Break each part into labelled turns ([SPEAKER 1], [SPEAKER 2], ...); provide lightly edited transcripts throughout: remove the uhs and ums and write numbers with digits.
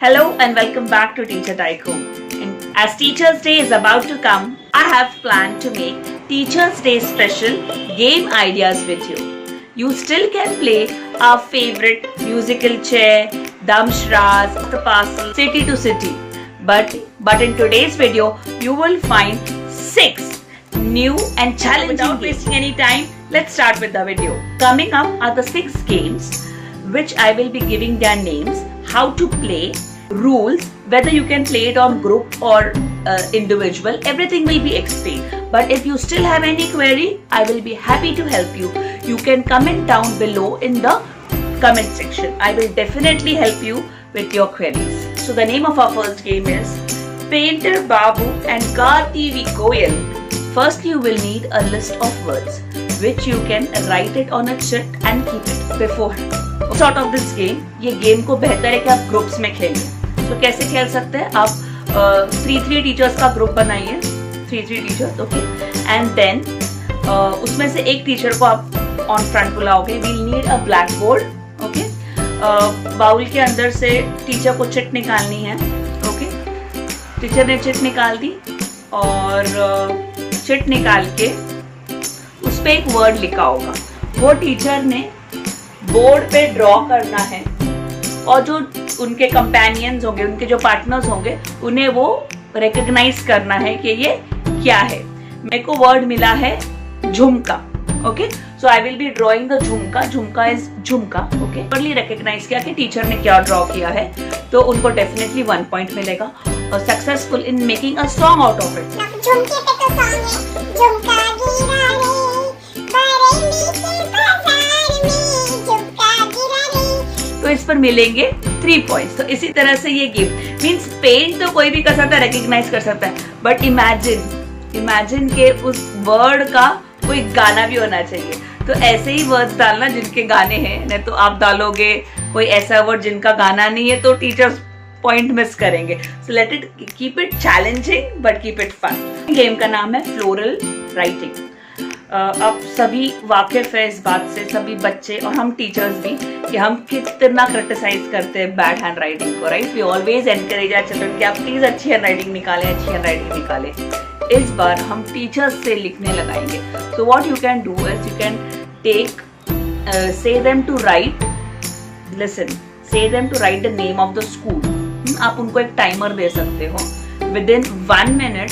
[SPEAKER 1] Hello and welcome back to Teacher Tycoon. And as Teachers Day is about to come, I have planned to make Teachers Day special game ideas with you. You still can play our favorite musical chair, Damshraz, the Parcel, City to City. But in today's video, you will find 6 new and challenging Without wasting any time, let's start with the video. Coming up are the 6 games which I will be giving their names, how to play, rules, whether you can play it on group or individual, everything will be explained. But if you still have any query, I will be happy to help you. You can comment down below in the comment section. I will definitely help you with your queries. So the name of our first game is Painter Babu and Car TV Koyal. First you will need a list of words which you can write it on a sheet and keep it before. Sort of this game, ये game को बेहतर है कि आप groups में खेलें. तो कैसे खेल सकते हैं आप 3 टीचर्स का ग्रुप बनाइए, 3 टीचर्स, ओके, एंड देन उसमें से एक टीचर को आप ऑन फ्रंट बुलाओगे. We'll need a black board, okay. Bowl के अंदर से टीचर को चिट निकालनी है, ओके. टीचर ने चिट निकाल दी और चिट निकाल के उस पे एक वर्ड लिखा होगा. वो टीचर ने बोर्ड पे ड्रॉ करना है और जो उनके कंपेनियंस होंगे, उनके जो पार्टनर्स होंगे, उन्हें वो रिकॉग्नाइज करना है कि ये क्या है. मेरे को वर्ड मिला है झुमका, okay. So I will be drawing the झुमका. झुमका इज झुमका, ओके. प्रॉपर्ली रिकॉग्नाइज किया कि टीचर ने क्या ड्रॉ किया है, तो उनको डेफिनेटली 1 पॉइंट मिलेगा. और successful in making a song out of it.
[SPEAKER 2] झुमके पे तो सॉन्ग है, झुमका गिरा रे बरेली के बाजार में, झुमका गिरा रे.
[SPEAKER 1] तो इस पर मिलेंगे 3 पॉइंट्स. तो इसी तरह से ये गेम मींस पेंट तो कोई भी कर सकता है, रिकॉग्नाइज कर सकता है, बट इमेजिन के उस वर्ड का कोई गाना भी होना चाहिए. तो ऐसे ही वर्ड्स डालना जिनके गाने हैं, नहीं तो आप डालोगे कोई ऐसा वर्ड जिनका गाना नहीं है तो टीचर्स पॉइंट मिस करेंगे. So let it keep it challenging but keep it fun. Game का नाम है फ्लोरल राइटिंग. अब सभी वाकिफ है इस बात से, सभी बच्चे और हम टीचर्स भी, कि हम कितना क्रिटिसाइज करते हैं बैड हैंड राइटिंग को, right. We always encourage our children कि आप प्लीज अच्छी हैंड राइटिंग निकालें, अच्छी हैंड राइटिंग निकालें. इस बार हम टीचर्स से लिखने लगाएंगे. So what you can do is you can take say them to write, listen, say them to write the name of the school. आप उनको एक टाइमर दे सकते हो. विद इन 1 मिनट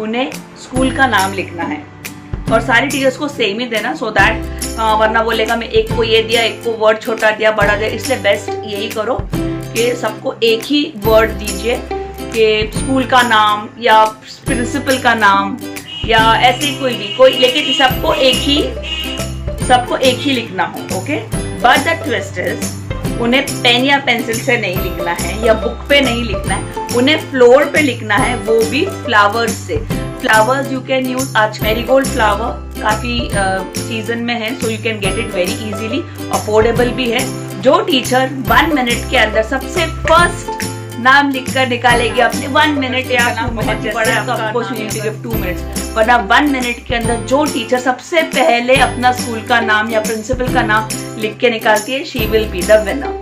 [SPEAKER 1] उन्हें स्कूल का नाम लिखना है और सारे टीचर्स को सेम ही देना, सो दैट वरना बोलेगा मैं एक को ये दिया, एक को वर्ड छोटा दिया, बड़ा दिया. इसलिए बेस्ट यही करो कि सबको एक ही वर्ड दीजिए, कि स्कूल का नाम या प्रिंसिपल का नाम या ऐसे कोई, लेकिन सबको एक ही लिखना हो, okay. But the twist is उन्हें पेन या पेंसिल से नहीं लिखना है या बुक पे नहीं लिखना है, उन्हें फ्लोर पे लिखना है, वो भी फ्लावर्स से. फ्लावर्स यू कैन यूज, आज मैरीगोल्ड फ्लावर काफी सीजन में है, so you can get it very easily, affordable भी है. जो टीचर 1 मिनट के अंदर सबसे फर्स्ट नाम लिखकर निकालेगी अपने 1 मिनट या 2 मिनट पड़ा है तो आपको 2 मिनट्स, वरना 1 मिनट के अंदर जो टीचर सबसे पहले अपना स्कूल का नाम या प्रिंसिपल का नाम लिख के निकालती है, she will be the winner.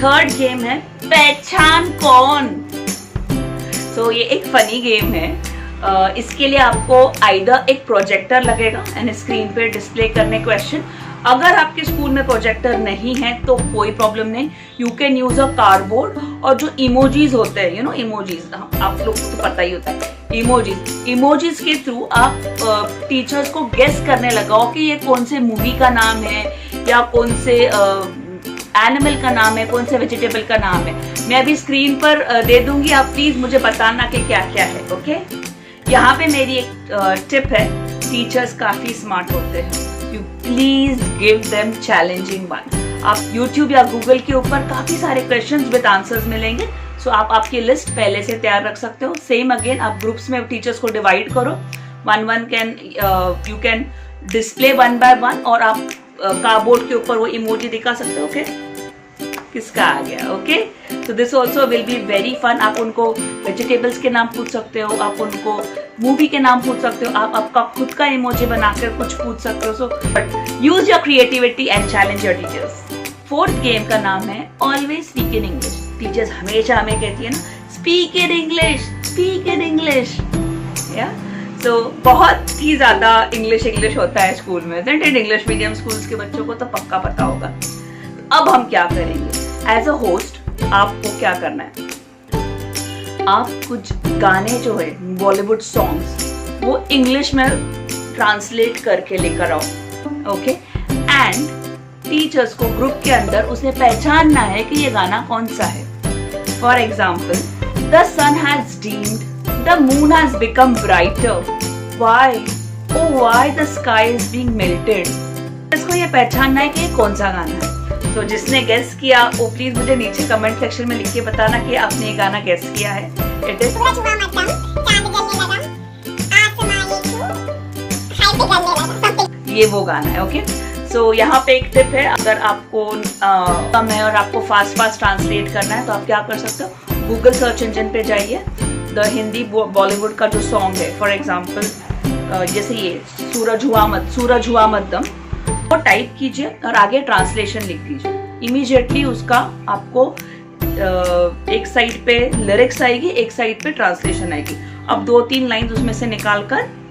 [SPEAKER 1] Third game है पहचान कौन. सो ये एक फनी गेम है. इसके लिए आपको आइदर एक प्रोजेक्टर लगेगा एंड स्क्रीन पे डिस्प्ले करने क्वेश्चन. अगर आपके स्कूल में प्रोजेक्टर नहीं है तो कोई प्रॉब्लम नहीं, you can use a cardboard. और जो इमोजीज होते हैं, यू नो इमोजीज, आप लोग को तो पता ही होता है, इमोजीज के थ्रू आप टीचर्स को गेस करने लगाओ कि ये कौन से मूवी का नाम है या कौन से एनिमल का नाम है, कौन से वेजिटेबल का नाम है. मैं अभी स्क्रीन पर दे दूंगी, आप प्लीज मुझे बताना कि क्या क्या है, ओके. यहाँ पे मेरी एक टिप है, टीचर्स काफी स्मार्ट होते हैं, you please give them challenging one. आप YouTube या Google के ऊपर काफी सारे क्वेश्चंस विद आंसर्स मिलेंगे. सो आप आपकी लिस्ट पहले से तैयार रख सकते हो. सेम अगेन आप ग्रुप्स में टीचर्स को डिवाइड करो, 1 can you can display 1 by 1 और आप कार्डबोर्ड के ऊपर वो इमोजी दिखा सकते हो, ओके. किसका आ गया, ओके. तो this also will be very fun. आप उनको वेजिटेबल्स के नाम पूछ सकते हो, आप उनको मूवी के नाम पूछ सकते हो, आप आपका खुद का इमोजी बनाकर कुछ पूछ सकते हो. So use your creativity and challenge your teachers. Fourth game का नाम है always speak in English. Teachers हमेशा हमें कहती है ना, speak in English, speak in English, या तो बहुत ही ज्यादा इंग्लिश होता है स्कूल में, इंग्लिश मीडियम स्कूल्स के बच्चों को तो पक्का पता होगा। तो अब हम क्या करेंगे, एज अ होस्ट आपको क्या करना है, आप कुछ गाने जो है बॉलीवुड सॉन्ग्स वो इंग्लिश में ट्रांसलेट करके लेकर आओ, ओके। एंड टीचर्स को ग्रुप के अंदर उसे पहचानना है कि ये गाना कौन सा है। For example, the sun has dimmed, the moon has become brighter, why o why the sky is being melted. इसको ये पहचानना है कि ये कौन सा गाना है। तो जिसने गेस किया वो प्लीज मुझे नीचे कमेंट सेक्शन में लिख के बताना कि आपने ये गाना गेस किया है। इट इज ये वो गाना है, ओके। सो यहाँ पे एक टिप है, अगर आपको कम है और आपको फास्ट ट्रांसलेट करना है तो आप क्या कर सकते हो, गूगल सर्च इंजन पे जाइए, द हिंदी बॉलीवुड का जो सॉन्ग है, फॉर एग्जाम्पल जैसे ये सूरज हुआ मध्यम, वो टाइप कीजिए और आगे ट्रांसलेशन लिख दीजिए। इमीडिएटली उसका आपको एक साइड पे लिरिक्स आएगी, एक साइड पे ट्रांसलेशन आएगी। अब 2-3 लाइन उसमें से निकाल कर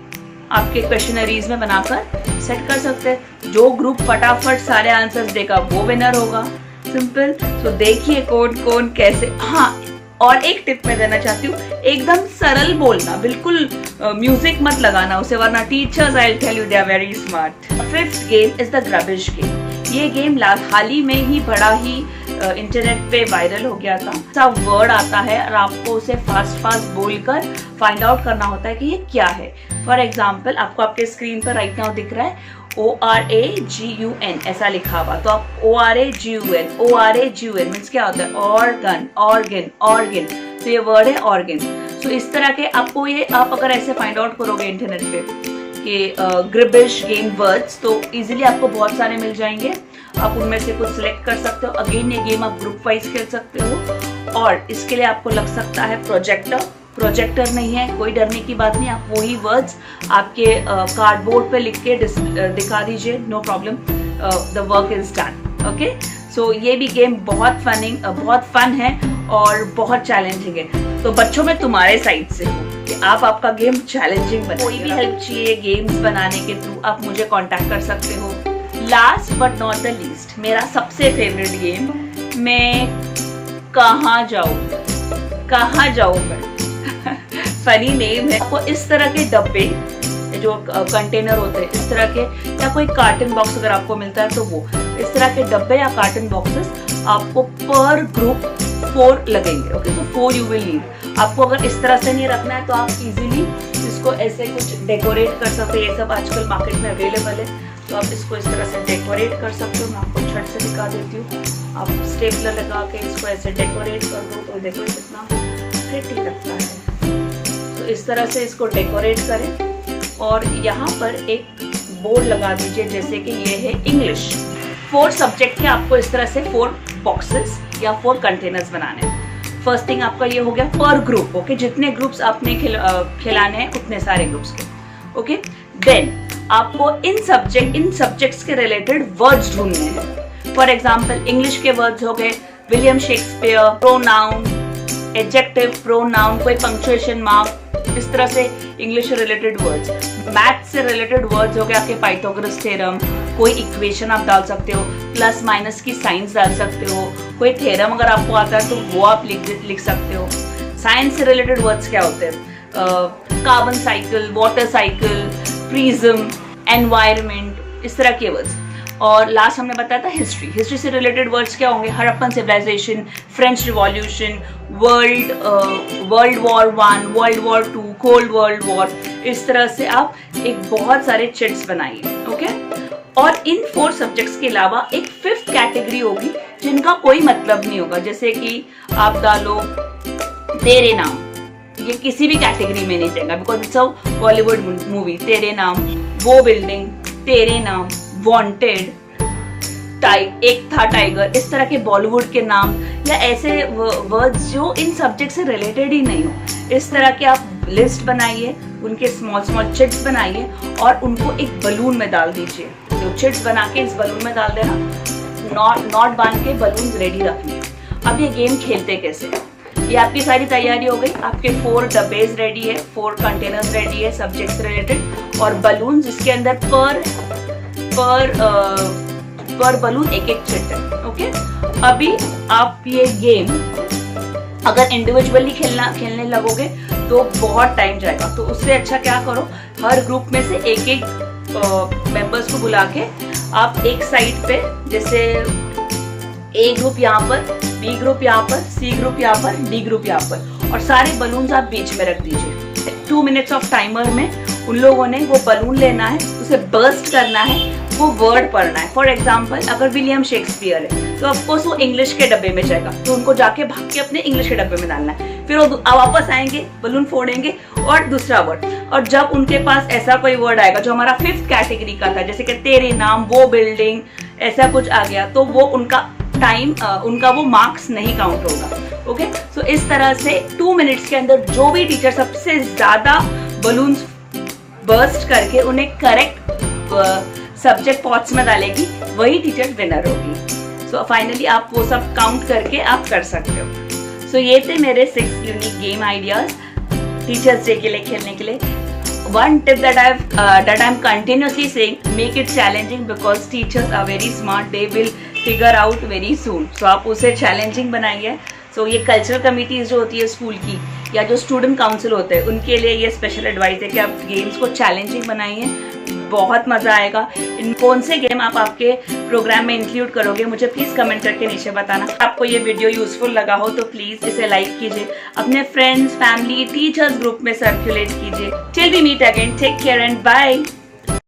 [SPEAKER 1] आपके क्वेश्चनरीज में बनाकर सेट कर सकते हैं। जो ग्रुप फटाफट सारे आंसर्स देगा वो विनर होगा, सिंपल। तो देखिए कौन कौन कैसे। हाँ, और एक टिप मैं देना चाहती हूँ, एकदम सरल बोलना, बिल्कुल म्यूजिक मत लगाना उसे, वरना teachers I will tell you they are very smart. Fifth game is the ग्रबिश गेम। ये गेम हाल ही में ही बड़ा ही इंटरनेट पे वायरल हो गया था। सब वर्ड आता है और आपको उसे फास्ट बोलकर फाइंड आउट करना होता है कि ये क्या है। फॉर एग्जाम्पल, आपको आपके स्क्रीन पर राइट नाउ दिख रहा है ORAGUN ऐसा लिखा हुआ, तो आप ORAGUN मीन्स क्या होता है, ऑर्गन। तो ये वर्ड है ऑर्गन। तो इस तरह के आपको ये, आप अगर ऐसे फाइंड आउट करोगे इंटरनेट पे कि ग्रिबिश गेम वर्ड्स, तो इजीली आपको बहुत सारे मिल जाएंगे। आप उनमें से कुछ सिलेक्ट कर सकते हो। अगेन ये गेम आप ग्रुप वाइज खेल सकते हो और इसके लिए आपको लग सकता है प्रोजेक्टर नहीं है, कोई डरने की बात नहीं। आप वही वर्ड्स आपके कार्डबोर्ड पे लिख के दिखा दीजिए, no problem, the work is done, okay. So ये भी गेम बहुत फन है और बहुत चैलेंजिंग है। तो बच्चों में तुम्हारे साइड से हो कि आप आपका गेम चैलेंजिंग बनाइए। कोई भी हेल्प चाहिए गेम्स बनाने के थ्रू, आप मुझे कांटेक्ट कर सकते हो। Last but not the least, मेरा सबसे फेवरेट गेम, मैं कहाँ जाऊँ मैं फनी नेम है। आपको इस तरह के डब्बे जो कंटेनर होते हैं, इस तरह के, या कोई कार्टन बॉक्स अगर आपको मिलता है तो वो, इस तरह के डब्बे या कार्टन बॉक्सेस आपको पर ग्रुप 4 लगेंगे, ओके। तो 4 यू विल नीड। आपको अगर इस तरह से नहीं रखना है तो आप इजीली इसको ऐसे कुछ डेकोरेट कर सकते हो। ये सब आजकल मार्केट में अवेलेबल है, तो आप इसको इस तरह से डेकोरेट कर सकते हो। मैं आपको छट से दिखा देती हूँ। आप स्टेपलर लगा के इसको ऐसे डेकोरेट कर दो तो देखो कितना प्रिटी लगता है। तो इस तरह से इसको डेकोरेट करें और यहाँ पर एक बोर्ड लगा दीजिए, जैसे कि ये है इंग्लिश। 4 सब्जेक्ट के आपको इस तरह से 4 बॉक्सेस या 4 कंटेनर्स बनाने हैं। फर्स्ट थिंग आपका ये हो गया पर ग्रुप, ओके। जितने ग्रुप्स आपने खिलाने हैं उतने सारे ग्रुप्स के, ओके। देन आपको इन सब्जेक्ट्स के रिलेटेड वर्ड्स ढूंढने हैं। फॉर एग्जाम्पल, इंग्लिश के वर्ड्स हो गए William Shakespeare, pronoun, adjective, pronoun, कोई पंक्चुएशन मार्क, इस तरह से इंग्लिश से रिलेटेड वर्ड्स। मैथ से रिलेटेड वर्ड्स हो गए आपके पाइथागोरस थ्योरम, कोई इक्वेशन आप डाल सकते हो, प्लस माइनस की साइंस डाल सकते हो, कोई थ्योरम अगर आपको आता है तो वो आप लिख सकते हो। साइंस से रिलेटेड वर्ड्स क्या होते हैं, carbon cycle, water cycle, prism, environment, इस तरह के वर्ड्स। और लास्ट हमने बताया था हिस्ट्री से रिलेटेड वर्ड्स क्या होंगे, Harappan civilisation, French revolution, world war 1, world war 2, cold world war. इस तरह से आप एक बहुत सारे चिट्स बनाइए, ओके। और इन 4 सब्जेक्ट्स के अलावा एक 5th कैटेगरी होगी जिनका कोई मतलब नहीं होगा, जैसे कि आप डालो तेरे नाम, ये किसी भी कैटेगरी में नहीं जाएगा because it's a Bollywood movie. तेरे नाम, वो बिल्डिंग, तेरे नाम, वांटेड, एक था टाइगर, इस तरह के बॉलीवुड के नाम या ऐसे वर्ड्स जो इन सब्जेक्ट से रिलेटेड ही नहीं हो, इस तरह के आप लिस्ट बनाइए, उनके स्मॉल चिट्स बनाइए और उनको एक बलून में डाल दीजिए। तो चिट्स बना के इस बलून में डाल देना, नॉट बांध के बलून रेडी रखनी है। अब ये गेम खेलते कैसे, ये आपकी सारी तैयारी हो गई, आपके 4 डब्बेज रेडी है, 4 कंटेनर्स रेडी है सब्जेक्ट्स रिलेटेड, और बलून जिसके अंदर पर बलून एक चिट है। ओके, अभी आप ये गेम अगर इंडिविजुअली खेलने लगोगे तो बहुत टाइम जाएगा, तो उससे अच्छा क्या करो, हर ग्रुप में से एक मेंबर्स को बुला के आप एक साइड पे, जैसे ए ग्रुप यहाँ पर, बी ग्रुप यहाँ पर, सी ग्रुप यहाँ पर, डी ग्रुप यहाँ पर, और सारे बलून्स आप बीच में रख दीजिए। 2 मिनट्स ऑफ टाइमर में उन लोगों ने वो बलून लेना है, उसे बर्स्ट करना है, वो वर्ड पढ़ना है। फॉर एग्जाम्पल अगर विलियम शेक्सपियर है तो ऑफकोर्स वो इंग्लिश के डब्बे में जाएगा, तो उनको जाके भाग के अपने इंग्लिश के डब्बे में डालना है, फिर वो वापस आएंगे, बलून फोड़ेंगे और दूसरा वर्ड, और जब उनके पास ऐसा कोई वर्ड आएगा जो हमारा 5th कैटेगरी का था, जैसे कि तेरे नाम, वो बिल्डिंग, ऐसा कुछ आ गया, तो वो उनका टाइम, उनका वो मार्क्स नहीं काउंट होगा। ओके, सो इस तरह से 2 मिनट्स के अंदर जो भी टीचर सबसे ज्यादा बलून्स बर्स्ट करके उन्हें करेक्ट सब्जेक्ट पॉट्स में डालेगी, वही टीचर विनर होगी। सो फाइनली आप वो सब काउंट करके आप कर सकते हो। सो ये थे मेरे 6 unique game ideas teachers day के लिए खेलने के लिए। One tip that I'm continuously saying, make it challenging because teachers are very smart, they will figure out very soon. So आप उसे challenging बनाइए। So ये कल्चरल कमिटीज जो होती है स्कूल की, या जो स्टूडेंट काउंसिल होते हैं, उनके लिए ये स्पेशल एडवाइस है कि आप गेम्स को चैलेंजिंग बनाइए, बहुत मजा आएगा। इन कौन से गेम आप आपके प्रोग्राम में इंक्लूड करोगे, मुझे प्लीज कमेंट करके नीचे बताना। आपको ये वीडियो यूजफुल लगा हो तो प्लीज इसे लाइक कीजिए, अपने फ्रेंड्स, फैमिली, टीचर्स ग्रुप में सर्कुलेट कीजिए। Till we meet again, take care and bye.